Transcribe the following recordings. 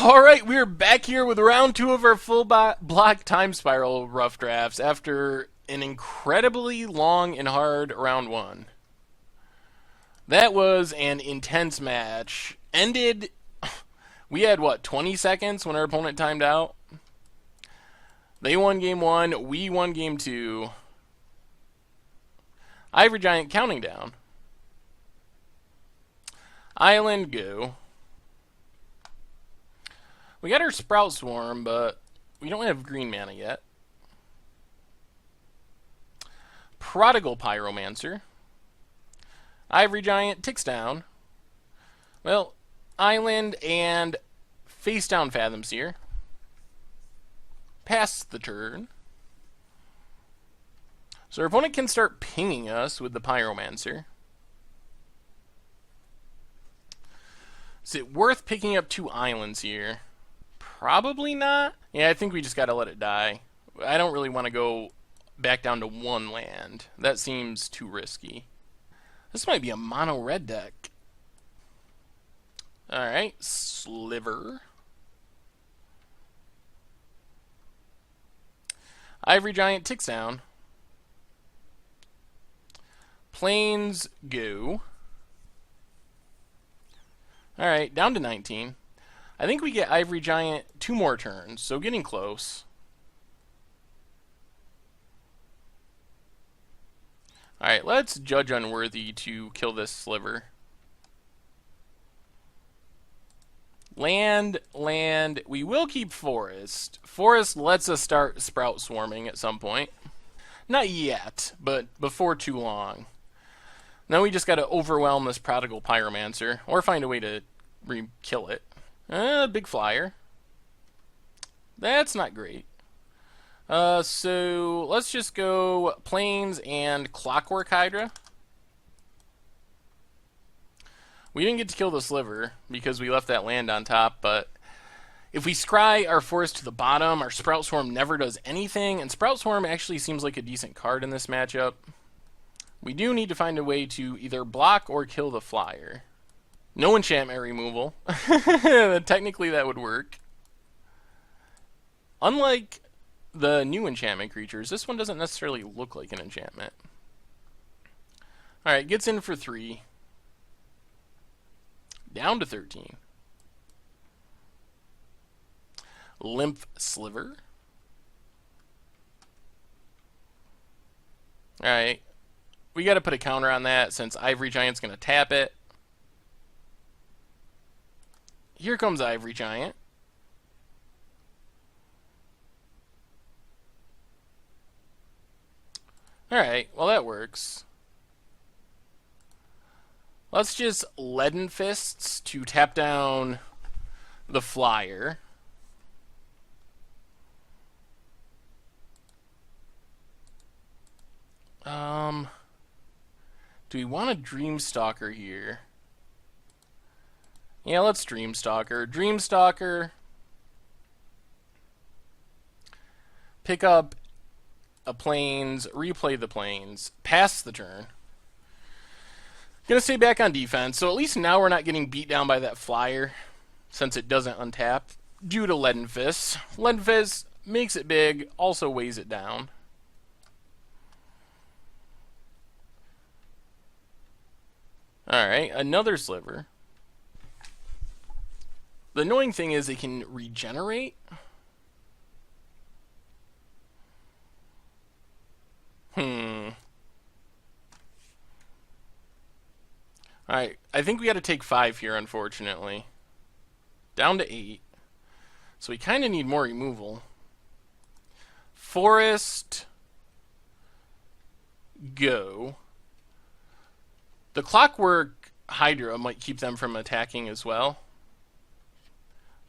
Alright, we're back here with round 2 of our full block time spiral rough drafts after an incredibly long and hard round 1. That was an intense match. Ended. We had, what, 20 seconds when our opponent timed out? They won game 1, we won game 2. Ivory Giant counting down. Island go. We got our Sprout Swarm, but we don't have green mana yet. Prodigal Pyromancer. Ivory Giant ticks down. Well, Island and face down Fathom Seer. Pass the turn. So our opponent can start pinging us with the Pyromancer. Is it worth picking up 2 islands here? Probably not. Yeah, I think we just gotta let it die. I don't really want to go back down to 1 land. That seems too risky. This might be a mono red deck. Alright, Sliver. Ivory Giant ticks down. Plains go. Alright, down to 19. I think we get Ivory Giant 2 more turns, so getting close. Alright, let's Judge Unworthy to kill this Sliver. Land. We will keep Forest. Forest lets us start Sprout Swarming at some point. Not yet, but before too long. Now we just gotta overwhelm this Prodigal Pyromancer, or find a way to kill it. Big Flyer. That's not great. So let's just go Plains and Clockwork Hydra. We didn't get to kill the Sliver because we left that land on top, but if we scry our Forest to the bottom, our Sprout Swarm never does anything, and Sprout Swarm actually seems like a decent card in this matchup. We do need to find a way to either block or kill the Flyer. No enchantment removal. Technically that would work. Unlike the new enchantment creatures, this one doesn't necessarily look like an enchantment. Alright, gets in for 3. Down to 13. Lymph Sliver. Alright. We gotta put a counter on that since Ivory Giant's gonna tap it. Here comes Ivory Giant. Alright, well that works. Let's just Leaden Fists to tap down the Flyer. Do we want a Dreamstalker here? Yeah, let's Dreamstalker. Dreamstalker. Pick up a Plains, replay the Plains, pass the turn. Gonna stay back on defense, so at least now we're not getting beat down by that Flyer, since it doesn't untap, due to Leaden Fists. Leaden Fists makes it big, also weighs it down. Alright, another Sliver. The annoying thing is they can regenerate. Alright, I think we gotta take 5 here, unfortunately. Down to 8. So we kinda need more removal. Forest. Go. The Clockwork Hydra might keep them from attacking as well,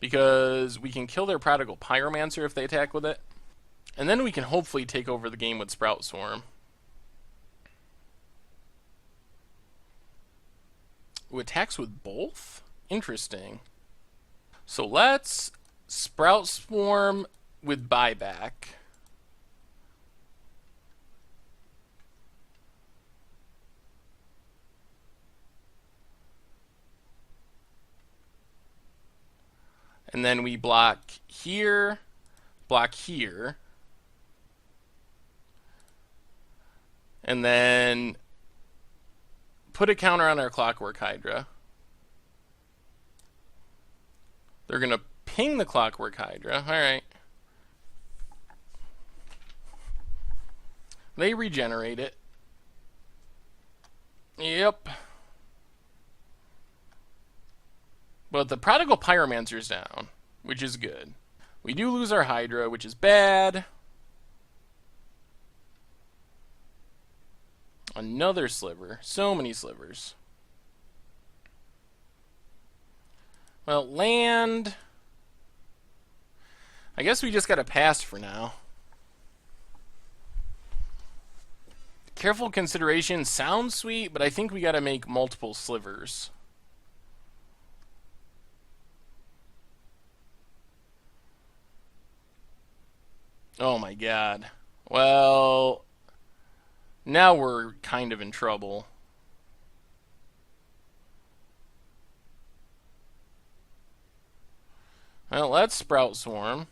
because we can kill their Prodigal Pyromancer if they attack with it. And then we can hopefully take over the game with Sprout Swarm. Ooh, attacks with both? Interesting. So let's Sprout Swarm with buyback. And then we block here, block here. And then put a counter on our Clockwork Hydra. They're going to ping the Clockwork Hydra. Alright. They regenerate it. Yep. But the Prodigal Pyromancer's down, which is good. We do lose our Hydra, which is bad. Another sliver. So many slivers. Well, land. I guess we just gotta pass for now. Careful consideration sounds sweet, but I think we gotta make multiple slivers. Oh my god. Well, now we're kind of in trouble. Well, let's Sprout Swarm.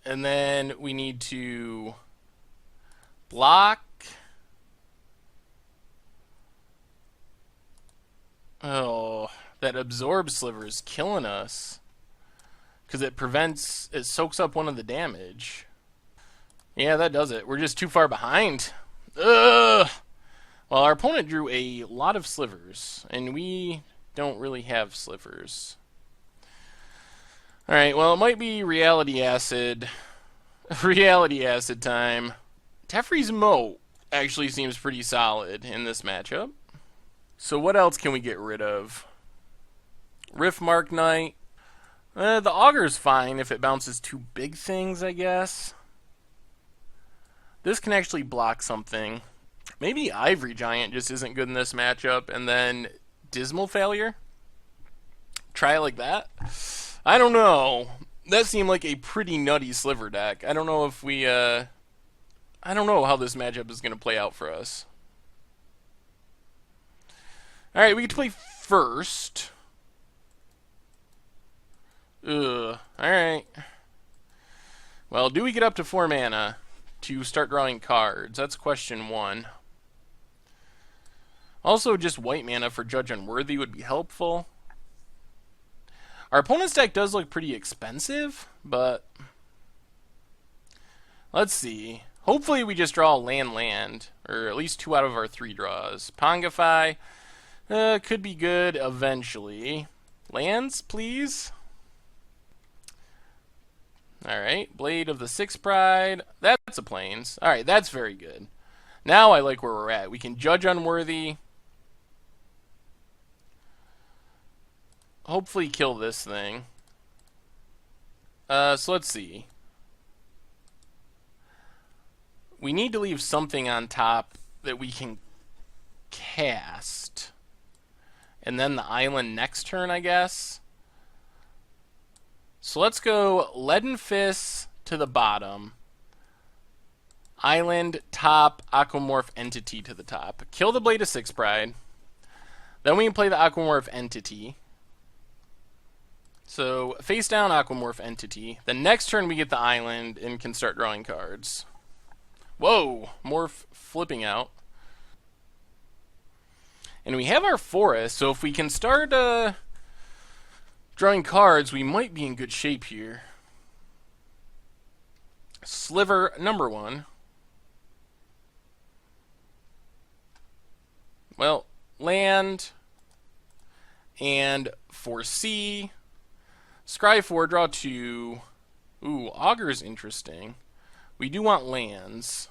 And then we need to block. Oh, that Absorb Sliver is killing us. Because it soaks up one of the damage. Yeah, that does it. We're just too far behind. Ugh! Well, our opponent drew a lot of slivers, and we don't really have slivers. Alright, well, it might be Reality Acid. Reality Acid time. Teferi's Moat actually seems pretty solid in this matchup. So what else can we get rid of? Riftmark Knight. The Augur's fine if it bounces two big things, I guess. This can actually block something. Maybe Ivory Giant just isn't good in this matchup, and then Dismal Failure? Try it like that? I don't know. That seemed like a pretty nutty sliver deck. I don't know if we, I don't know how this matchup is going to play out for us. Alright, we get to play first. Ugh. Alright. Well, do we get up to 4 mana to start drawing cards? That's question 1. Also, just white mana for Judge Unworthy would be helpful. Our opponent's deck does look pretty expensive, but let's see. Hopefully we just draw land, or at least 2 out of our 3 draws. Pongify could be good eventually. Lands, please. Alright, Blade of the Six Pride. That's a Plains. Alright, that's very good. Now I like where we're at. We can Judge Unworthy. Hopefully kill this thing. So let's see. We need to leave something on top that we can cast. And then the island next turn, I guess. So let's go Leaden Fist to the bottom. Island, top, Aquamorph Entity to the top. Kill the Blade of Six Pride. Then we can play the Aquamorph Entity. So, face down Aquamorph Entity. The next turn we get the island and can start drawing cards. Whoa! Morph flipping out. And we have our forest, so if we can start drawing cards, we might be in good shape here. Sliver number 1. Well, land and foresee. Scry 4, draw 2. Ooh, Augur's interesting. We do want lands.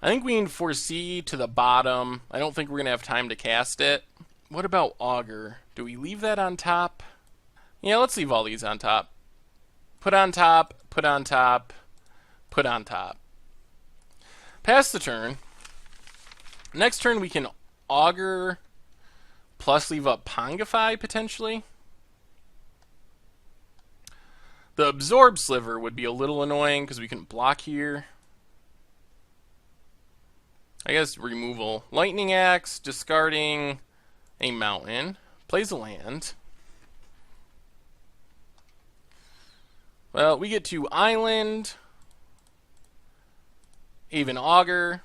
I think we need foresee to the bottom. I don't think we're going to have time to cast it. What about Augur? Do we leave that on top? Yeah, let's leave all these on top. Put on top, put on top, put on top. Pass the turn. Next turn we can Augur plus leave up Pongify, potentially. The Absorb Sliver would be a little annoying because we can block here. I guess removal. Lightning Axe, discarding a mountain. Plays a land. Well, we get to Island. Even Augur.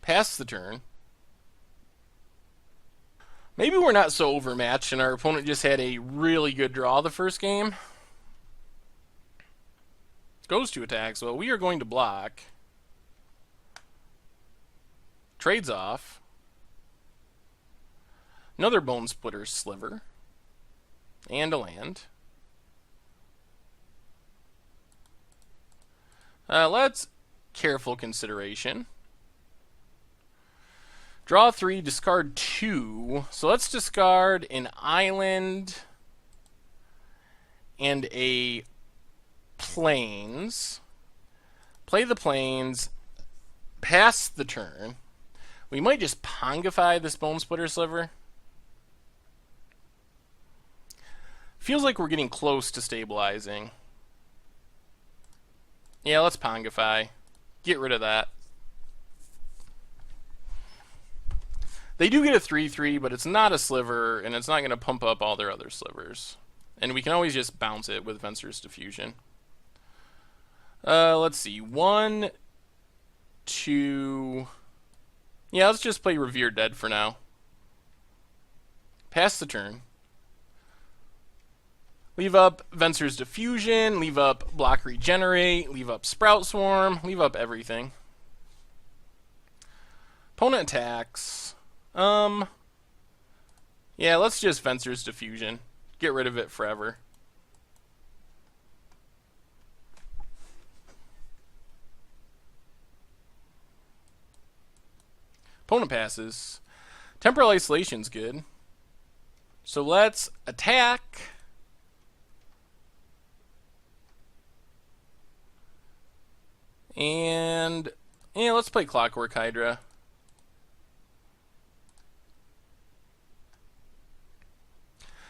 Pass the turn. Maybe we're not so overmatched and our opponent just had a really good draw the first game. Goes to attack, so we are going to block. Trades off. Another Bone Splitter Sliver. And a land. Let's careful consideration. Draw 3, discard 2. So let's discard an island and a plains. Play the plains. Pass the turn. We might just Pongify this Bone Splitter Sliver. Feels like we're getting close to stabilizing. Yeah, let's Pongify. Get rid of that. They do get a 3/3, but it's not a sliver, and it's not going to pump up all their other slivers. And we can always just bounce it with Venser's Diffusion. Let's see. 1, 2... Yeah, let's just play Revered Dead for now. Pass the turn. Leave up Venser's Diffusion, leave up Block Regenerate, leave up Sprout Swarm, leave up everything. Opponent attacks. Yeah, let's just Venser's Diffusion. Get rid of it forever. Opponent passes. Temporal Isolation's good. So let's attack. And yeah, let's play Clockwork Hydra.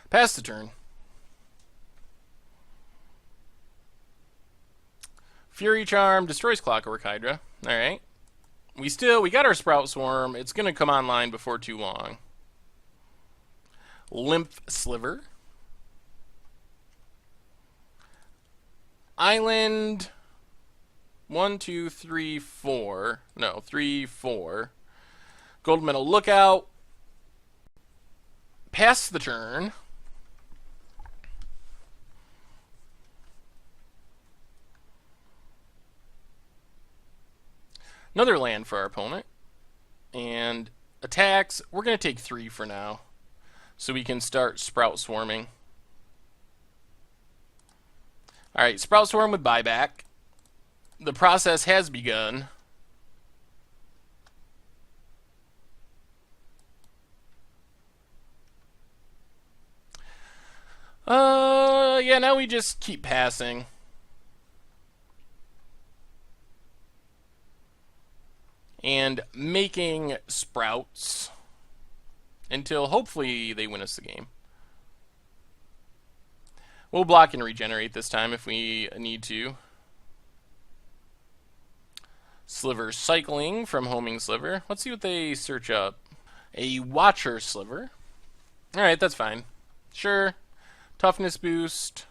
Pass the turn. Fury Charm destroys Clockwork Hydra. Alright. We got our Sprout Swarm. It's going to come online before too long. Lymph Sliver. Island. 1, 2, 3, 4. No, 3, 4. Gold Medal Lookout. Pass the turn. Another land for our opponent. And attacks, we're going to take 3 for now. So we can start Sprout Swarming. Alright, Sprout Swarm with buyback. The process has begun. Yeah, now we just keep passing. And making sprouts until hopefully they win us the game. We'll block and regenerate this time if we need to. Sliver cycling from Homing Sliver. Let's see what they search up. A Watcher Sliver. Alright, that's fine. Sure. Toughness boost.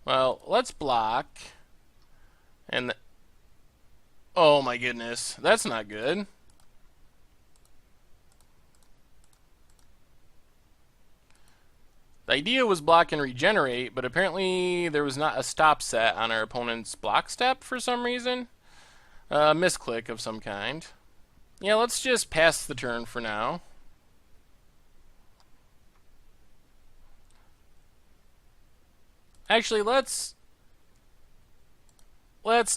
Well, let's block. And oh my goodness, that's not good. The idea was block and regenerate, but apparently there was not a stop set on our opponent's block step for some reason. Misclick of some kind. Yeah, let's just pass the turn for now. Actually, let's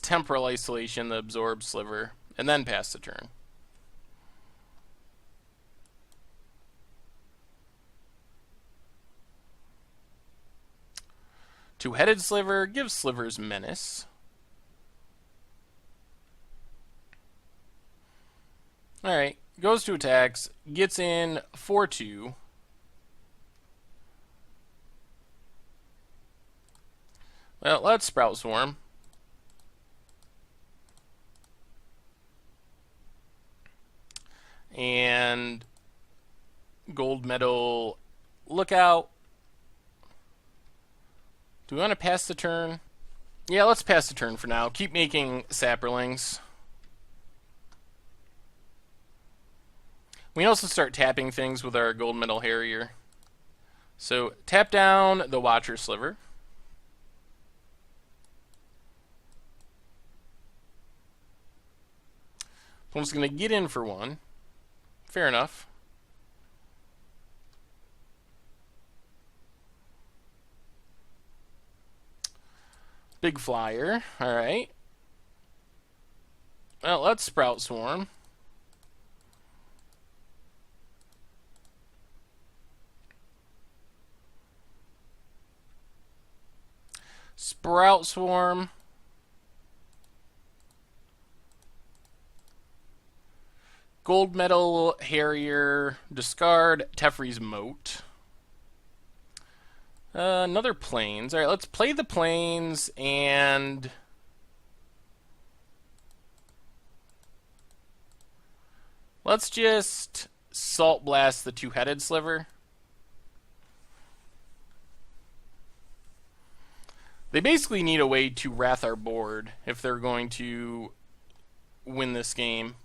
Temporal Isolation the Absorb Sliver, and then pass the turn. Two-Headed Silver gives Sliver's Menace. Alright, goes to attacks, gets in 4/2. Well, let's Sprout Swarm. And Gold Medal Lookout. Do we want to pass the turn? Yeah, let's pass the turn for now. Keep making Saprolings. We can also start tapping things with our Gold Medal Harrier. So tap down the Watcher Sliver. Opponent's going to get in for one. Fair enough. Big Flyer. Alright. Well, let's Sprout Swarm. Sprout Swarm. Gold Medal Harrier. Discard Teferi's Moat. Another Plains. Alright, let's play the Plains and... let's just Salt Blast the Two-Headed Silver. They basically need a way to wrath our board if they're going to win this game.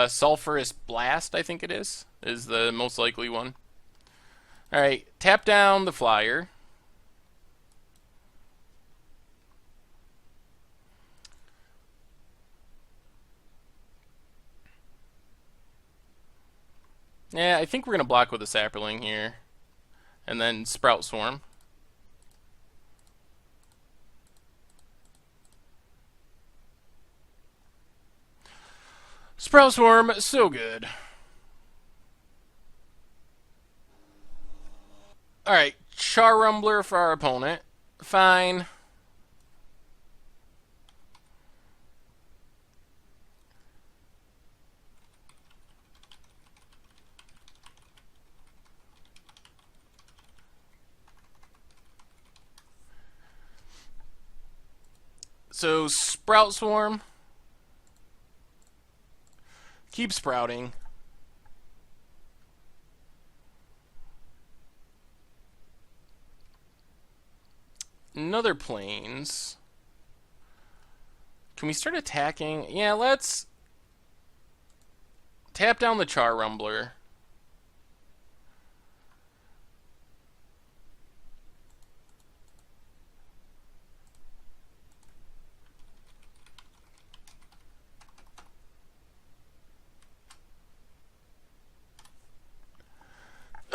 Sulphurous Blast, I think it is the most likely one. Alright, tap down the Flyer. Yeah, I think we're going to block with a Saproling here. And then Sprout Swarm. Sprout Swarm, so good. Alright, Char Rumbler for our opponent. Fine. So, Sprout Swarm. Keep sprouting. Another Plains. Can we start attacking? Yeah, let's tap down the Char Rumbler.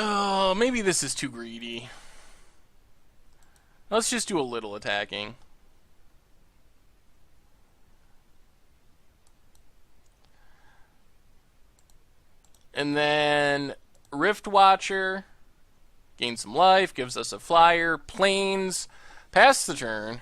Oh, maybe this is too greedy. Let's just do a little attacking. And then Rift Watcher gains some life, gives us a flyer, Plains, pass the turn.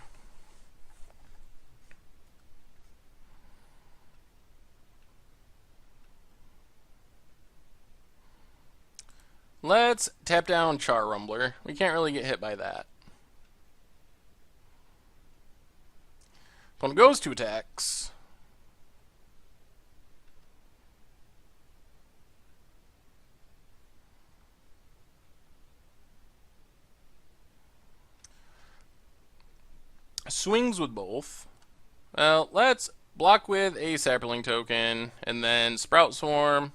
Let's tap down Char Rumbler. We can't really get hit by that. Opponent goes to attacks. Swings with both. Well, let's block with a Saproling token, and then Sprout Swarm.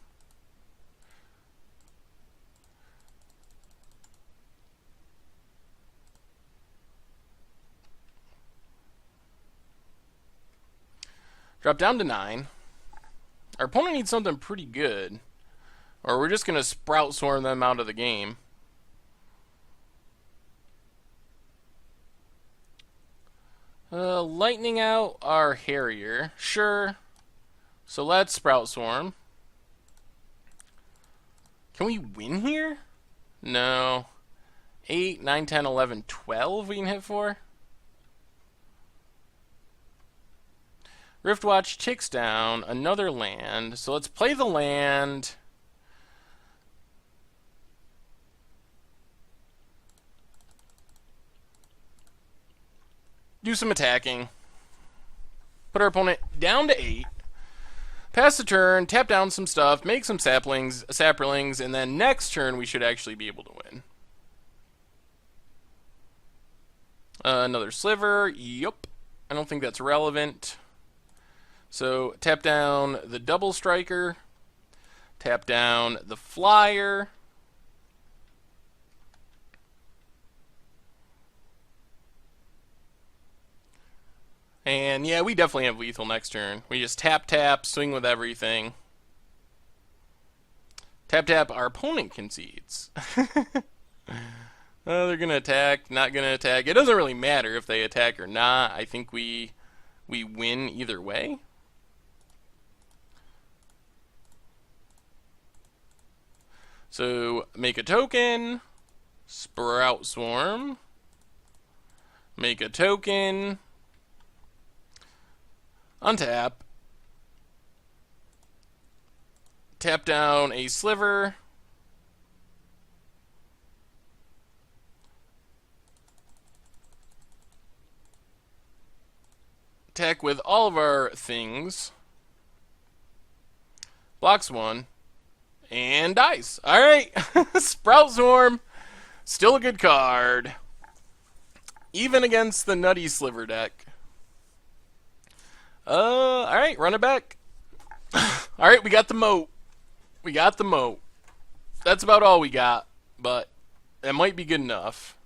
Drop down to 9. Our opponent needs something pretty good, or we're just going to Sprout Swarm them out of the game. Lightning out our Harrier. Sure. So let's Sprout Swarm. Can we win here? No. 8, 9, 10, 11, 12 we can hit for. Riftwatch ticks down. Another land. So let's play the land. do some attacking. Put our opponent down to 8. Pass the turn, tap down some stuff, make some saplings, and then next turn we should actually be able to win. Another sliver. Yup. I don't think that's relevant. So tap down the double striker. Tap down the flyer. And yeah, we definitely have lethal next turn. We just tap, tap, swing with everything. Tap, tap, our opponent concedes. They're going to attack, not going to attack. It doesn't really matter if they attack or not. I think we win either way. So, make a token. Sprout Swarm. Make a token. Untap. Tap down a sliver. Attack with all of our things. Blocks 1. And dies. Alright. Sprout Swarm. Still a good card. Even against the Nutty Sliver deck. Alright, run it back. Alright, we got the moat. We got the moat. That's about all we got, but that might be good enough.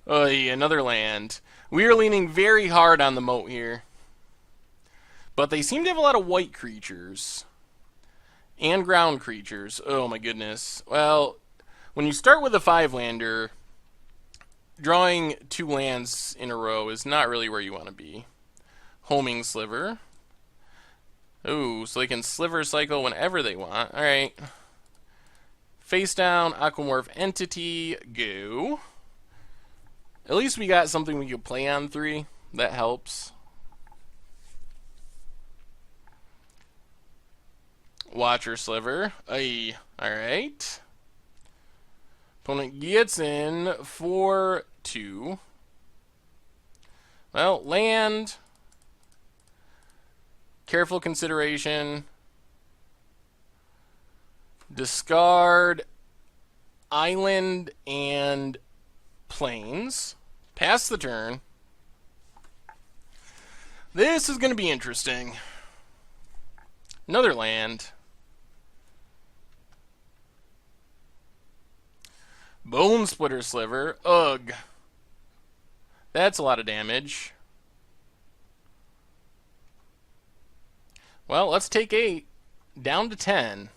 Yeah, another land. We are leaning very hard on the moat here. But they seem to have a lot of white creatures. And ground creatures. Oh my goodness. Well, when you start with a 5-lander, drawing 2 lands in a row is not really where you want to be. Homing Sliver. Ooh, so they can Sliver cycle whenever they want. Alright. Face down, Aquamorph Entity, go. At least we got something we can play on 3. That helps. Watcher Sliver. Ay, alright. Opponent gets in for 2. Well, land. Careful consideration. Discard island and plains. Pass the turn. This is going to be interesting. Another land. Bone Splitter Sliver. Ugh. That's a lot of damage. Well, let's take 8 down to 10.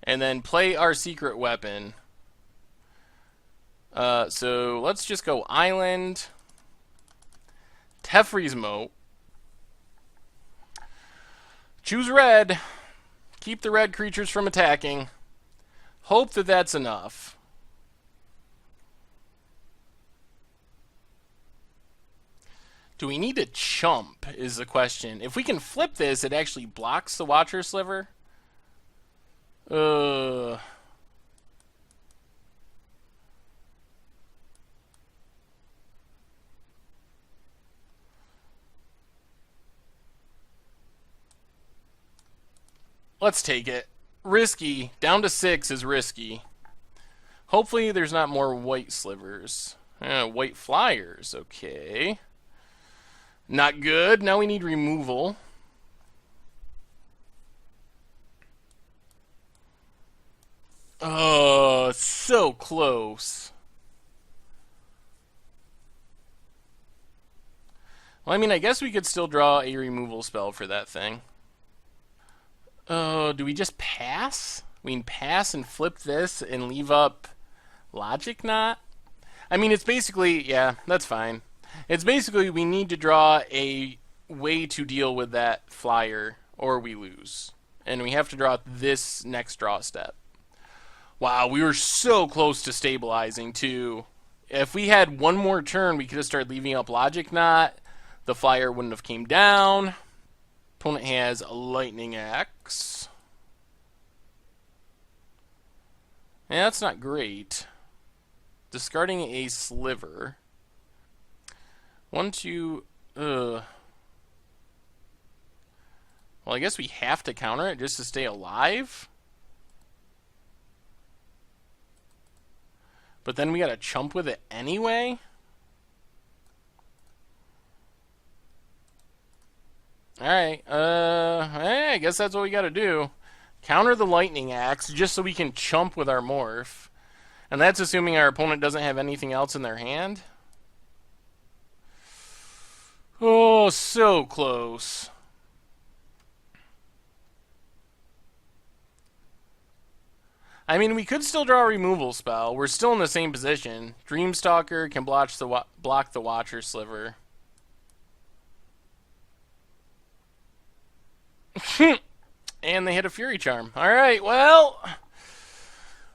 And then play our secret weapon. So let's just go island. Teferi's Moat. Choose red. Keep the red creatures from attacking. Hope that that's enough. Do we need to chump is the question. If we can flip this, it actually blocks the Watcher Sliver. Let's take it. Risky. Down to 6 is risky. Hopefully there's not more white slivers. White flyers. Okay. Not good. Now we need removal. Oh, so close. Well, I mean, I guess we could still draw a removal spell for that thing. Oh, do we just pass? We can pass and flip this and leave up Logic Knot? I mean, it's basically, yeah, that's fine. It's basically we need to draw a way to deal with that flyer or we lose. And we have to draw this next draw step. Wow, we were so close to stabilizing too. If we had one more turn, we could have started leaving up Logic Knot. The flyer wouldn't have came down. Opponent has a Lightning Axe. Yeah, that's not great. Discarding a Sliver. 1, 2... Well, I guess we have to counter it just to stay alive? But then we gotta chump with it anyway? Alright, I guess that's what we gotta do. Counter the lightning axe just so we can chump with our morph. And that's assuming our opponent doesn't have anything else in their hand. Oh, so close. I mean, we could still draw a removal spell. We're still in the same position. Dreamstalker can block the Watcher Sliver. And they hit a Fury Charm. Alright, well...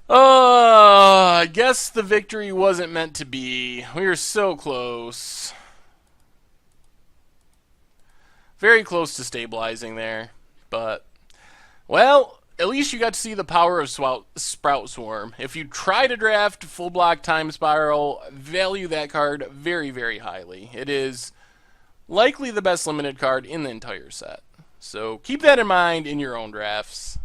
I guess the victory wasn't meant to be. We were so close. Very close to stabilizing there. But, well, at least you got to see the power of Sprout Swarm. If you try to draft full block Time Spiral, value that card very, very highly. It is likely the best limited card in the entire set. So keep that in mind in your own drafts.